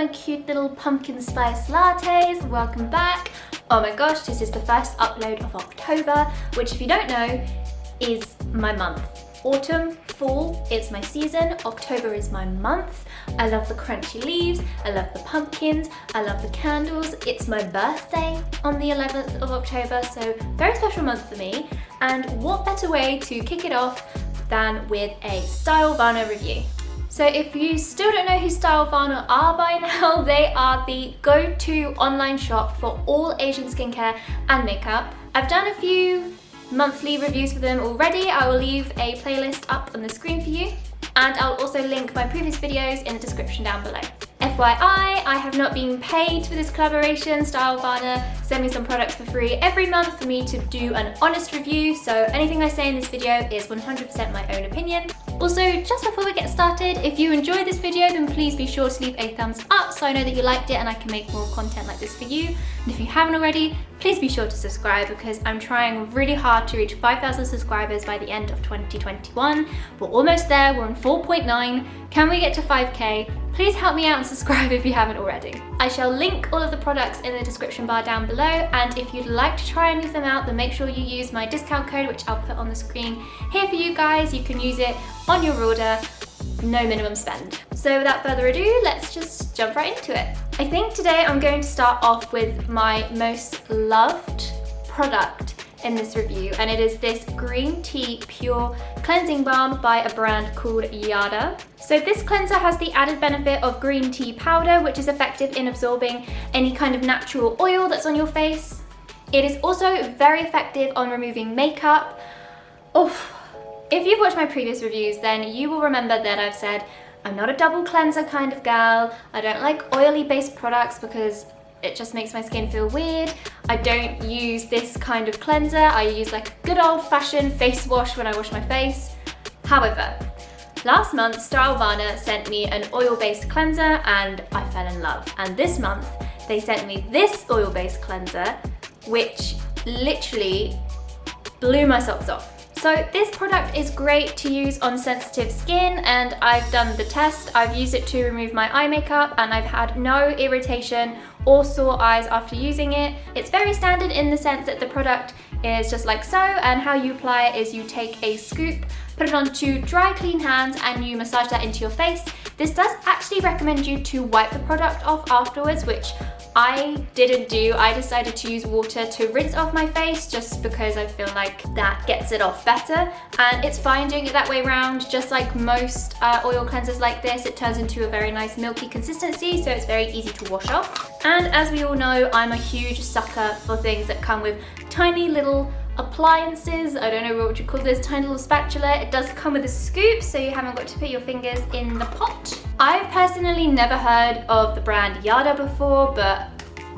cute little pumpkin spice lattes. Welcome back. Oh my gosh, this is the first upload of October, which if you don't know, is my month. Autumn, fall, it's my season. October is my month. I love the crunchy leaves, I love the pumpkins, I love the candles. It's my birthday on the 11th of October, so very special month for me. And what better way to kick it off than with a Stylevana review. So if you still don't know who Stylevana are by now, they are the go-to online shop for all Asian skincare and makeup. I've done a few monthly reviews for them already. I will leave a playlist up on the screen for you, and I'll also link my previous videos in the description down below. FYI, I have not been paid for this collaboration. Stylevana send me some products for free every month for me to do an honest review, so anything I say in this video is 100% my own opinion. Also, just before we get started, if you enjoyed this video, then please be sure to leave a thumbs up so I know that you liked it and I can make more content like this for you. And if you haven't already, please be sure to subscribe because I'm trying really hard to reach 5,000 subscribers by the end of 2021. We're almost there, we're on 4.9. Can we get to 5k? Please help me out and subscribe if you haven't already. I shall link all of the products in the description bar down below, and if you'd like to try any of them out, then make sure you use my discount code, which I'll put on the screen here for you guys. You can use it on your order, no minimum spend. So without further ado, let's just jump right into it. I think today I'm going to start off with my most loved product in this review, and it is this green tea pure cleansing balm by a brand called Yada. So this cleanser has the added benefit of green tea powder, which is effective in absorbing any kind of natural oil that's on your face. It is also very effective on removing makeup. If you've watched my previous reviews, then you will remember that I've said I'm not a double cleanser kind of gal. I don't like oily based products because it just makes my skin feel weird. I don't use this kind of cleanser. I use like a good old fashioned face wash when I wash my face. However, last month Stylevana sent me an oil-based cleanser and I fell in love. And this month they sent me this oil-based cleanser, which literally blew my socks off. So this product is great to use on sensitive skin, and I've done the test. I've used it to remove my eye makeup and I've had no irritation or sore eyes after using it. It's very standard in the sense that the product is just like so, and how you apply it is you take a scoop, put it onto dry clean hands and you massage that into your face. This does actually recommend you to wipe the product off afterwards, which I didn't do. I decided to use water to rinse off my face just because I feel like that gets it off better, and it's fine doing it that way around. Just like most oil cleansers like this, it turns into a very nice milky consistency, so it's very easy to wash off. And as we all know, I'm a huge sucker for things that come with tiny little appliances. I don't know what would you call this, tiny little spatula. It does come with a scoop, so you haven't got to put your fingers in the pot. I've personally never heard of the brand Yada before, but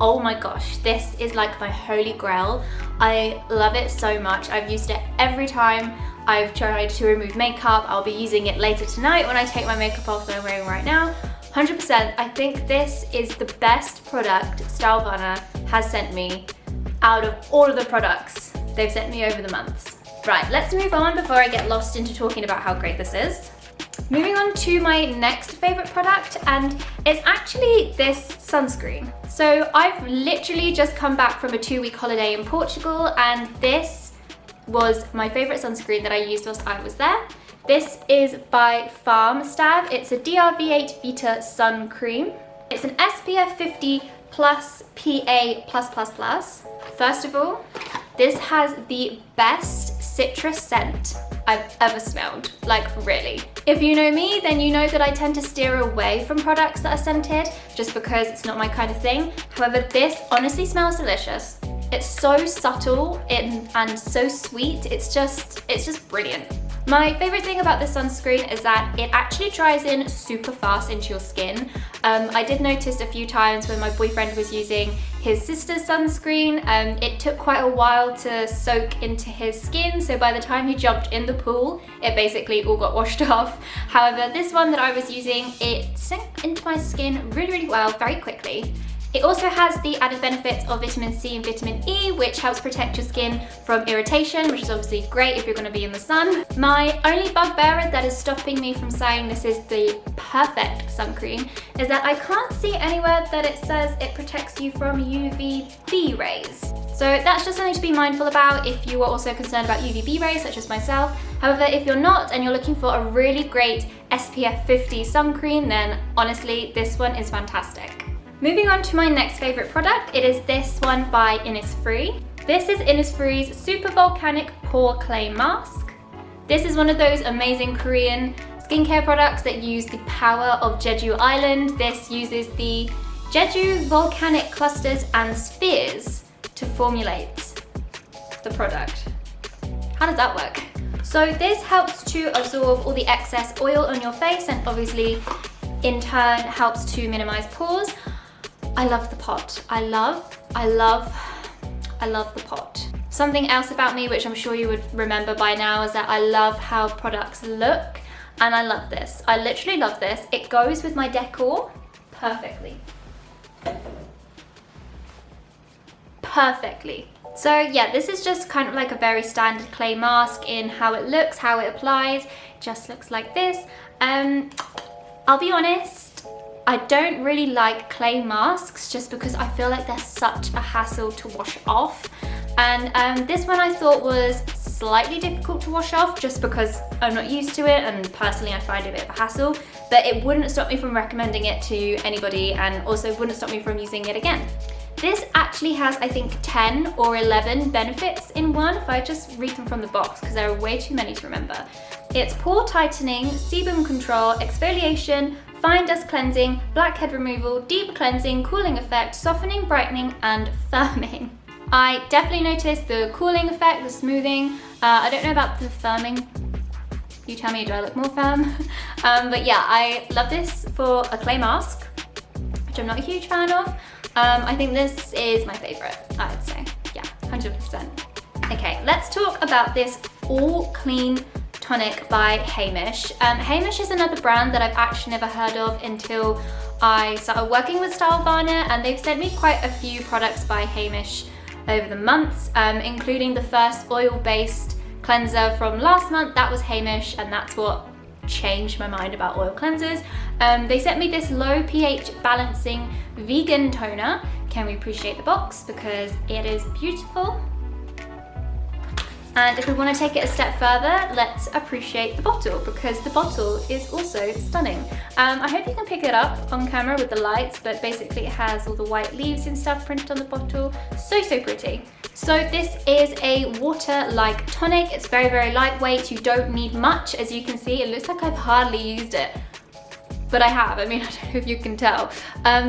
oh my gosh, this is like my holy grail. I love it so much. I've used it every time I've tried to remove makeup. I'll be using it later tonight when I take my makeup off that I'm wearing right now. 100%, I think this is the best product Stylevana has sent me out of all of the products they've sent me over the months. Right, let's move on before I get lost into talking about how great this is. Moving on to my next favorite product, and it's actually this sunscreen. So I've literally just come back from a 2-week holiday in Portugal, and this was my favorite sunscreen that I used whilst I was there. This is by Balm. It's a DRV8 Vita sun cream. It's an SPF 50 plus PA+++. First of all, this has the best citrus scent I've ever smelled, like really. If you know me, then you know that I tend to steer away from products that are scented just because it's not my kind of thing. However, this honestly smells delicious. It's so subtle and so sweet. It's just brilliant. My favorite thing about this sunscreen is that it actually dries in super fast into your skin. I did notice a few times when my boyfriend was using his sister's sunscreen, it took quite a while to soak into his skin, so by the time he jumped in the pool, it basically all got washed off. However, this one that I was using, it sank into my skin really, really well, very quickly. It also has the added benefits of vitamin C and vitamin E, which helps protect your skin from irritation, which is obviously great if you're going to be in the sun. My only bugbearer that is stopping me from saying this is the perfect sun cream is that I can't see anywhere that it says it protects you from UVB rays. So that's just something to be mindful about if you are also concerned about UVB rays, such as myself. However, if you're not and you're looking for a really great SPF 50 sun cream, then honestly, this one is fantastic. Moving on to my next favorite product, it is this one by Innisfree. This is Innisfree's Super Volcanic Pore Clay Mask. This is one of those amazing Korean skincare products that use the power of Jeju Island. This uses the Jeju volcanic clusters and spheres to formulate the product. How does that work? So this helps to absorb all the excess oil on your face and obviously in turn helps to minimize pores. I love the pot. I love the pot. Something else about me, which I'm sure you would remember by now, is that I love how products look, and I love this. I literally love this. It goes with my decor perfectly. Perfectly. So yeah, this is just kind of like a very standard clay mask in how it looks, how it applies. It just looks like this. I'll be honest, I don't really like clay masks just because I feel like they're such a hassle to wash off. And this one I thought was slightly difficult to wash off just because I'm not used to it, and personally I find it a bit of a hassle, but it wouldn't stop me from recommending it to anybody and also wouldn't stop me from using it again. This actually has, I think, 10 or 11 benefits in one, if I just read them from the box, because there are way too many to remember. It's pore tightening, sebum control, exfoliation, fine dust cleansing, blackhead removal, deep cleansing, cooling effect, softening, brightening, and firming. I definitely noticed the cooling effect, the smoothing. I don't know about the firming. You tell me, do I look more firm? But yeah, I love this for a clay mask, which I'm not a huge fan of. I think this is my favorite, I would say. Yeah, 100%. Okay, let's talk about this All Clean Tonic by Hamish. Hamish is another brand that I've actually never heard of until I started working with Stylevana, and they've sent me quite a few products by Hamish over the months, including the first oil-based cleanser from last month. That was Hamish, and that's what changed my mind about oil cleansers. They sent me this low pH balancing vegan toner. Can we appreciate the box because it is beautiful? And if we want to take it a step further, let's appreciate the bottle because the bottle is also stunning. I hope you can pick it up on camera with the lights, but basically it has all the white leaves and stuff printed on the bottle. So pretty. So this is a water-like tonic. It's very, very lightweight. You don't need much. As you can see, it looks like I've hardly used it. But I have, I mean, I don't know if you can tell.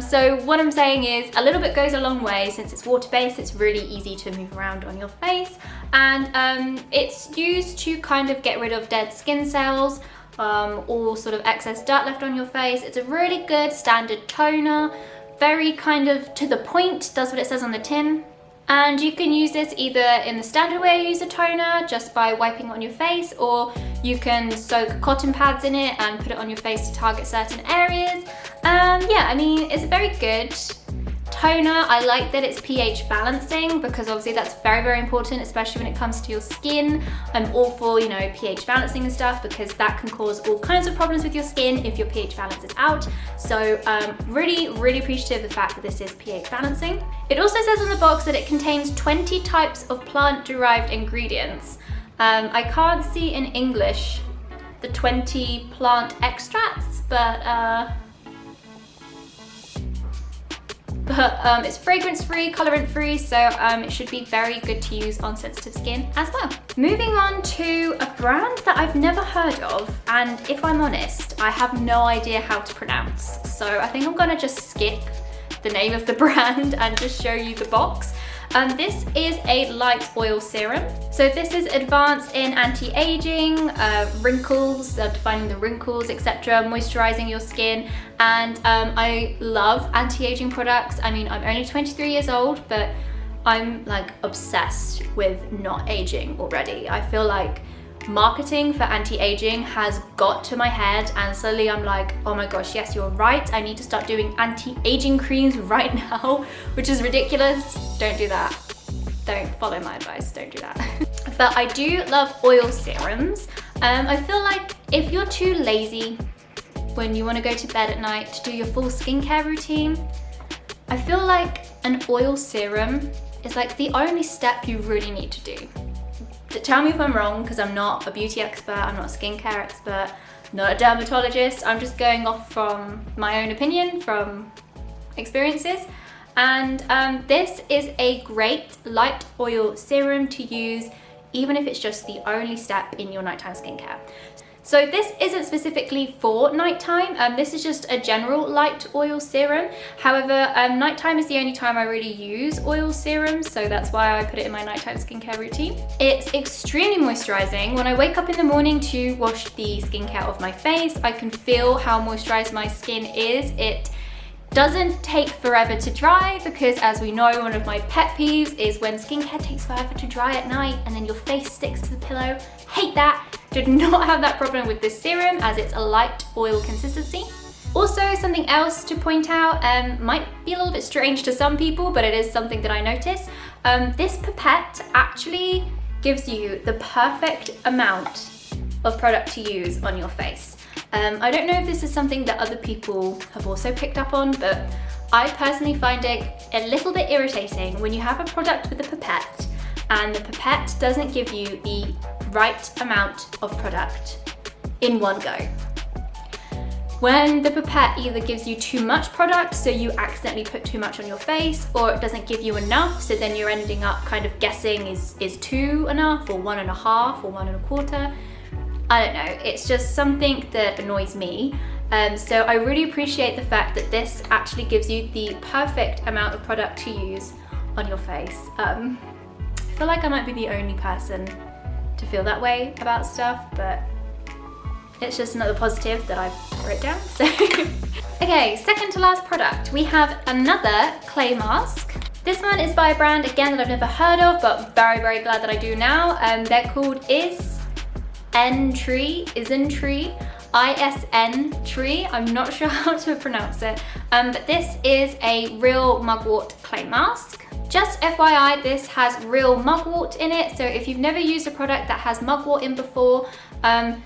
So what I'm saying is a little bit goes a long way. Since it's water-based, it's really easy to move around on your face. And it's used to kind of get rid of dead skin cells, or sort of excess dirt left on your face. It's a really good standard toner, very kind of to the point, does what it says on the tin. And you can use this either in the standard way I use a toner, just by wiping it on your face, or you can soak cotton pads in it and put it on your face to target certain areas. Yeah, I mean, it's a very good toner. I like that it's pH balancing because obviously that's very, very important, especially when it comes to your skin. I'm all for, you know, pH balancing and stuff because that can cause all kinds of problems with your skin if your pH balance is out. So really, really appreciative of the fact that this is pH balancing. It also says on the box that it contains 20 types of plant-derived ingredients. I can't see in English the 20 plant extracts, but it's fragrance-free, colorant-free, so it should be very good to use on sensitive skin as well. Moving on to a brand that I've never heard of, and if I'm honest, I have no idea how to pronounce. So I think I'm gonna just skip the name of the brand and just show you the box. This is a light oil serum. So this is advanced in anti-aging, wrinkles, defining the wrinkles, etc., moisturizing your skin. And I love anti-aging products. I mean, I'm only 23 years old, but I'm like obsessed with not aging already. I feel like marketing for anti-aging has got to my head, and suddenly I'm like, oh my gosh, yes, you're right, I need to start doing anti-aging creams right now, which is ridiculous. Don't do that. Don't follow my advice, don't do that. But I do love oil serums. I feel like if you're too lazy when you want to go to bed at night to do your full skincare routine, I feel like an oil serum is like the only step you really need to do. Tell me if I'm wrong, because I'm not a beauty expert, I'm not a skincare expert, not a dermatologist. I'm just going off from my own opinion, from experiences. And this is a great light oil serum to use, even if it's just the only step in your nighttime skincare. So this isn't specifically for nighttime, this is just a general light oil serum. However, nighttime is the only time I really use oil serums, so that's why I put it in my nighttime skincare routine. It's extremely moisturizing. When I wake up in the morning to wash the skincare off my face, I can feel how moisturized my skin is. It doesn't take forever to dry, because as we know, one of my pet peeves is when skincare takes forever to dry at night and then your face sticks to the pillow. Hate that. Did not have that problem with this serum, as it's a light oil consistency. Also, something else to point out, might be a little bit strange to some people, but it is something that I notice. This pipette actually gives you the perfect amount of product to use on your face. I don't know if this is something that other people have also picked up on, but I personally find it a little bit irritating when you have a product with a pipette and the pipette doesn't give you the right amount of product in one go. When the pipette either gives you too much product, so you accidentally put too much on your face, or it doesn't give you enough, so then you're ending up kind of guessing is 2 enough, or 1.5, or 1.25. I don't know, it's just something that annoys me. So I really appreciate the fact that this actually gives you the perfect amount of product to use on your face. I feel like I might be the only person to feel that way about stuff, but it's just another positive that I've written down. So okay, second to last product, we have another clay mask. This one is by a brand, again, that I've never heard of, but very, very glad that I do now. They're called ISN Tree. I'm not sure how to pronounce it, but this is a real mugwort clay mask. Just FYI, this has real mugwort in it, so if you've never used a product that has mugwort in before, not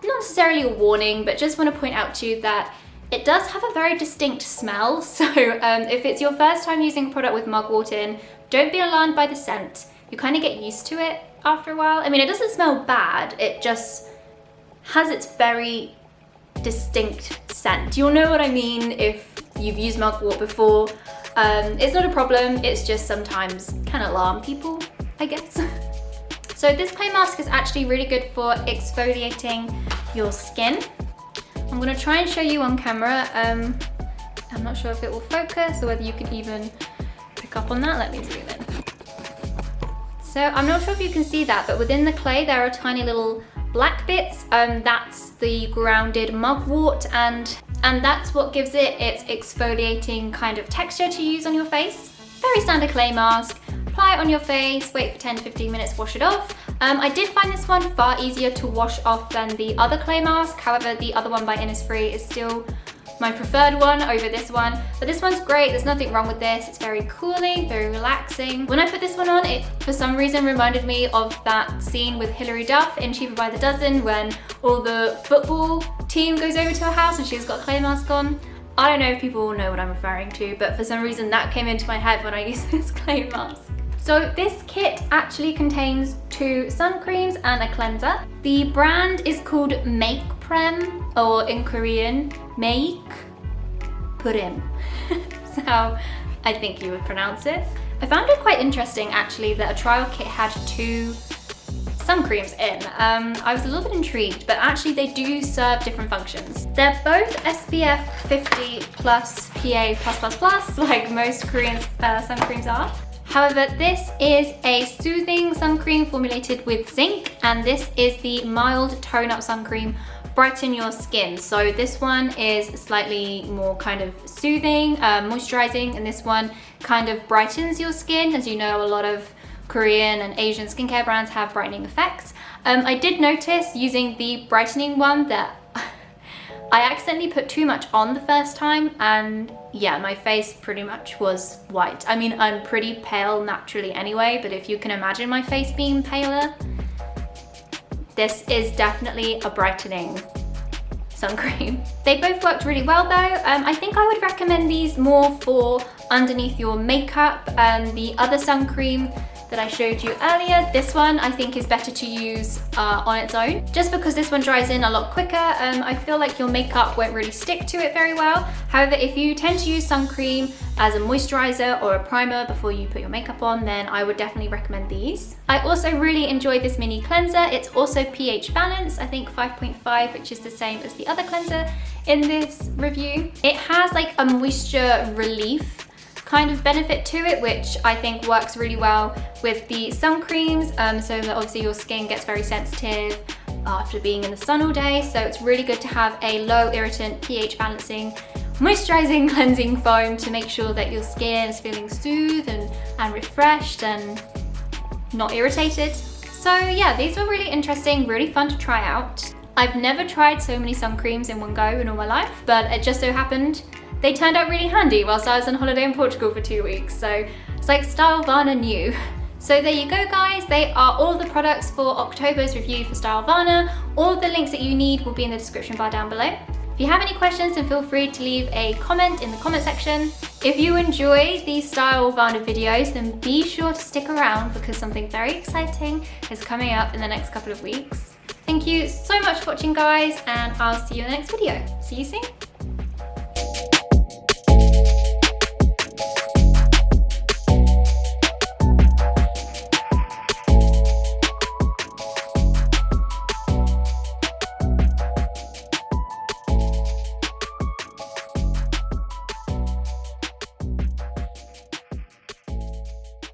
necessarily a warning, but just want to point out to you that it does have a very distinct smell. So if it's your first time using a product with mugwort in, don't be alarmed by the scent. You kind of get used to it after a while. I mean, it doesn't smell bad, it just has its very distinct scent. You'll know what I mean if you've used mugwort before. It's not a problem, it's just sometimes can alarm people, I guess. So this clay mask is actually really good for exfoliating your skin. I'm gonna try and show you on camera. I'm not sure if it will focus or whether you can even pick up on that. Let me zoom in. So I'm not sure if you can see that, but within the clay there are tiny little black bits. That's the grounded mugwort, and that's what gives it its exfoliating kind of texture to use on your face. Very standard clay mask. Apply it on your face, wait for 10 to 15 minutes, wash it off. I did find this one far easier to wash off than the other clay mask. However, the other one by Innisfree is still my preferred one over this one. But this one's great, there's nothing wrong with this. It's very cooling, very relaxing. When I put this one on, it for some reason reminded me of that scene with Hilary Duff in Cheaper by the Dozen when all the football team goes over to her house and she's got a clay mask on. I don't know if people will know what I'm referring to, but for some reason that came into my head when I used this clay mask. So this kit actually contains 2 sun creams and a cleanser. The brand is called Make Prem, or in Korean, Make Prem. That's how I think you would pronounce it. I found it quite interesting actually that a trial kit had 2 sun creams in. I was a little bit intrigued, but actually they do serve different functions. They're both SPF 50 plus PA+++, like most Korean sun creams are. However, this is a soothing sun cream formulated with zinc, and this is the mild tone up sun cream, brighten your skin. So this one is slightly more kind of soothing, moisturizing, and this one kind of brightens your skin. As you know, a lot of Korean and Asian skincare brands have brightening effects. I did notice using the brightening one that I accidentally put too much on the first time, and yeah, my face pretty much was white. I mean, I'm pretty pale naturally anyway, but if you can imagine my face being paler, this is definitely a brightening sun cream. They both worked really well though. I think I would recommend these more for underneath your makeup. The other sun cream that I showed you earlier, this one I think is better to use on its own, just because this one dries in a lot quicker. I feel like your makeup won't really stick to it very well. However, if you tend to use sun cream as a moisturizer or a primer before you put your makeup on, then I would definitely recommend these. I also really enjoyed this mini cleanser. It's also pH balanced, I think 5.5, which is the same as the other cleanser in this review. It has like a moisture relief kind of benefit to it, which I think works really well with the sun creams, so that obviously your skin gets very sensitive after being in the sun all day. So it's really good to have a low irritant, pH balancing, moisturizing, cleansing foam to make sure that your skin is feeling soothed and refreshed and not irritated. So yeah, these were really interesting, really fun to try out. I've never tried so many sun creams in one go in all my life, but it just so happened they turned out really handy whilst I was on holiday in Portugal for 2 weeks. So it's like Stylevana new. So there you go guys, they are all the products for October's review for Stylevana. All the links that you need will be in the description bar down below. If you have any questions, then feel free to leave a comment in the comment section. If you enjoy these Stylevana videos, then be sure to stick around because something very exciting is coming up in the next couple of weeks. Thank you so much for watching guys, and I'll see you in the next video. See you soon.